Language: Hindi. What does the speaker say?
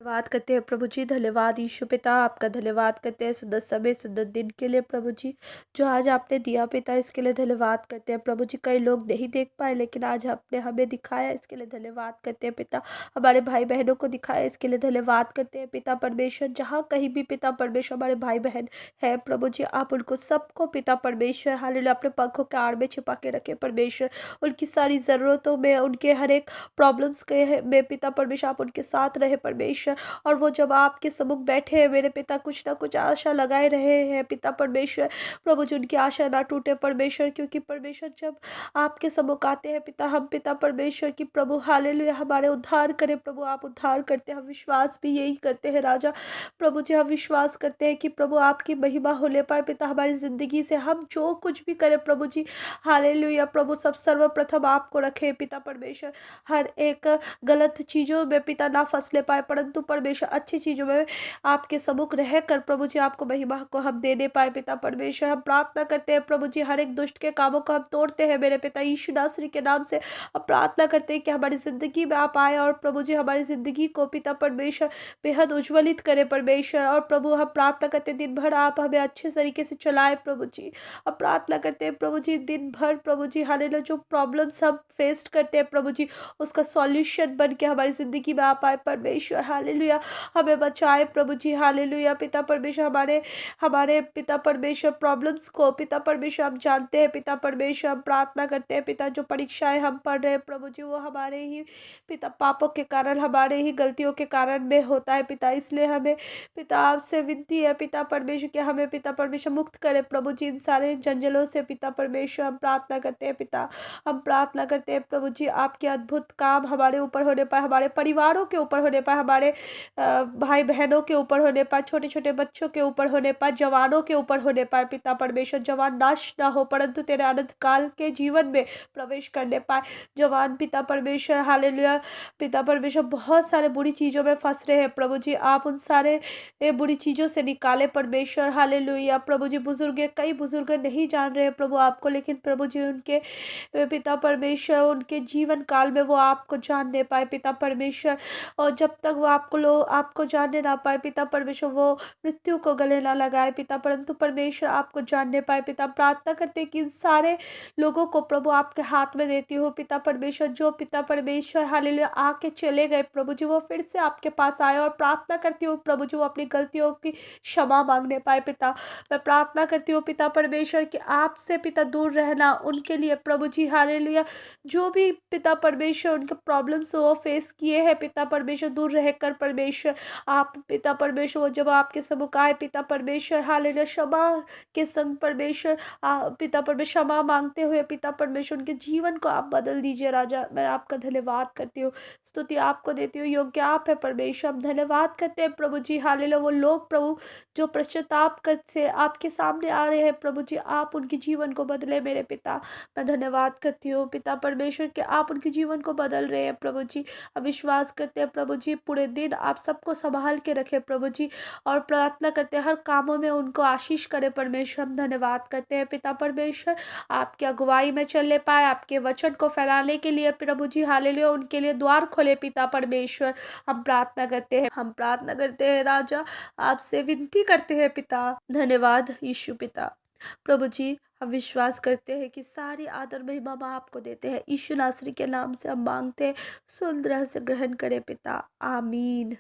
धन्यवाद करते हैं प्रभु जी। धन्यवाद यीशु पिता, आपका धन्यवाद करते हैं सुंदर समय सुंदर दिन के लिए प्रभु जी, जो आज आपने दिया पिता, इसके लिए धन्यवाद करते हैं प्रभु जी। कई लोग नहीं देख पाए लेकिन आज आपने हमें दिखाया, इसके लिए धन्यवाद करते हैं पिता। हमारे भाई बहनों को दिखाया, इसके लिए धन्यवाद करते हैं पिता परमेश्वर। जहाँ कहीं भी पिता परमेश्वर हमारे भाई बहन है प्रभु जी, आप उनको सबको पिता परमेश्वर हालेलुया अपने पंखों के आड़ में छिपा के रखे परमेश्वर। उनकी सारी ज़रूरतों में, उनके हर एक प्रॉब्लम्स के में पिता परमेश्वर आप उनके साथ रहे परमेश्वर। और वो जब आपके सम्मुख बैठे हैं मेरे पिता, कुछ ना कुछ आशा लगाए रहे हैं पिता परमेश्वर। प्रभु जी उनकी आशा ना टूटे परमेश्वर, क्योंकि परमेश्वर जब आपके सम्मुख आते हैं पिता, हम पिता परमेश्वर की प्रभु हालेलुया हमारे उद्धार करें प्रभु। आप उद्धार करते हैं, हम विश्वास भी यही करते हैं राजा। प्रभु जी हम विश्वास करते हैं कि प्रभु आपकी महिमा होने पाए पिता हमारी ज़िंदगी से। हम जो कुछ भी करें प्रभु जी हालेलुया प्रभु, सब सर्वप्रथम आपको रखें पिता परमेश्वर। हर एक गलत चीज़ों में पिता ना फंसले पाए, परंतु परमेश्वर अच्छी चीज़ों में आपके सम्मुख रह कर प्रभु जी आपको महिमा को हम देने पाए पिता परमेश्वर। हम प्रार्थना करते हैं प्रभु जी, हर एक दुष्ट के कामों को हम तोड़ते हैं मेरे पिता यीशु नासरी के नाम से। हम प्रार्थना करते हैं कि हमारी ज़िंदगी में आप आए और प्रभु जी हमारी ज़िंदगी को पिता परमेश्वर बेहद उज्ज्वलित करें परमेश्वर। और प्रभु हम प्रार्थना करते हैं दिन भर आप हमें अच्छे तरीके से चलाएं प्रभु जी। अब प्रार्थना करते हैं प्रभु जी दिन भर प्रभु जी हालेलुया जो प्रॉब्लम्स हम फेस करते हैं प्रभु जी, उसका सॉल्यूशन बन के हमारी ज़िंदगी में आप आए परमेश्वर हालेलुया। हमें बचाए प्रभु जी हालेलुया पिता परमेश्वर। हमारे हमारे पिता परमेश्वर प्रॉब्लम्स को पिता परमेश्वर आप जानते हैं पिता परमेश्वर। हम प्रार्थना करते हैं पिता जो परीक्षाएं हम पढ़ रहे हैं प्रभु जी, वो हमारे ही पिता पापों के कारण, हमारे ही गलतियों के कारण में होता है पिता। इसलिए हमें पिता आपसे विनती है पिता परमेश्वर कि हमें पिता परमेश्वर मुक्त करे प्रभु जी इन सारे जंजलों से पिता परमेश्वर। हम प्रार्थना करते हैं पिता, हम प्रार्थना करते हैं प्रभु जी आपके अद्भुत काम हमारे ऊपर होने पाए, हमारे परिवारों के ऊपर होने पाए, हमारे भाई बहनों के ऊपर होने पाए, छोटे छोटे बच्चों के ऊपर होने पाए, जवानों के ऊपर होने पाए पिता परमेश्वर। जवान नाश ना हो परंतु तेरे अनंत काल के जीवन में प्रवेश करने पाए जवान पिता परमेश्वर हालेलुया। पिता परमेश्वर बहुत सारे बुरी चीज़ों में फंस रहे हैं प्रभु जी, आप उन सारे बुरी चीज़ों से निकाले परमेश्वर हालेलुया। प्रभु जी बुजुर्ग, कई बुजुर्ग नहीं जान रहे हैं प्रभु आपको, लेकिन प्रभु जी उनके पिता परमेश्वर उनके जीवन काल में वो आपको जानने पाए पिता परमेश्वर। और जब तक वो आपको जानने ना पाए पिता परमेश्वर, वो मृत्यु को गले ना लगाए पिता, परंतु परमेश्वर आपको जानने पाए पिता। प्रार्थना करते हैं कि इन सारे लोगों को प्रभु आपके हाथ में देती हो पिता परमेश्वर। जो पिता परमेश्वर हालेलुया आके चले गए प्रभु जी, वो फिर से आपके पास आए। और प्रार्थना करती हूँ प्रभु जी वो अपनी गलतियों की क्षमा मांगने पाए पिता। मैं प्रार्थना करती हूँ पिता परमेश्वर कि आपसे पिता दूर रहना उनके लिए प्रभु जी हालेलुया। जो भी पिता परमेश्वर उनके प्रॉब्लम्स वो फेस किए हैं पिता परमेश्वर, दूर रहकर परमेश्वर आप पिता परमेश्वर वो जब आपके सम्मुख आए पिता परमेश्वर हालेलुया क्षमा के संग परमेश्वर पिता परमेश्वर क्षमा मांगते हुए पिता परमेश्वर उनके जीवन को आप बदल दीजिए राजा। मैं आपका धन्यवाद करती हूँ, स्तुति आपको देती हूँ, योग्य आप है परमेश्वर। हम धन्यवाद करते हैं प्रभु जी हालेलुया। वो लोग प्रभु जो पश्चाताप कर से आपके सामने आ रहे हैं प्रभु जी, आप उनके जीवन को बदले मेरे पिता। मैं धन्यवाद करती हूँ पिता परमेश्वर कि आप उनके जीवन को बदल रहे हैं प्रभु जी। अब विश्वास करते हैं प्रभु जी पूरे दिन आप सबको संभाल के रखें प्रभु जी। और प्रार्थना करते हैं हर कामों में उनको आशीष करे परमेश्वर। हम धन्यवाद करते हैं पिता परमेश्वर, आपकी अगुवाई में चलने पाए, आपके वचन को फैलाने के लिए प्रभु जी हालेलुया उनके लिए द्वार खोले पिता परमेश्वर। हम प्रार्थना करते हैं, हम प्रार्थना करते हैं राजा, आपसे विनती करते हैं पिता। धन्यवाद यीशु पिता। प्रभु जी हम विश्वास करते हैं कि सारी आदर महिमा हम आपको देते हैं, यीशु नासरी के नाम से हम मांगते हैं, सुंदर से ग्रहण करें पिता, आमीन।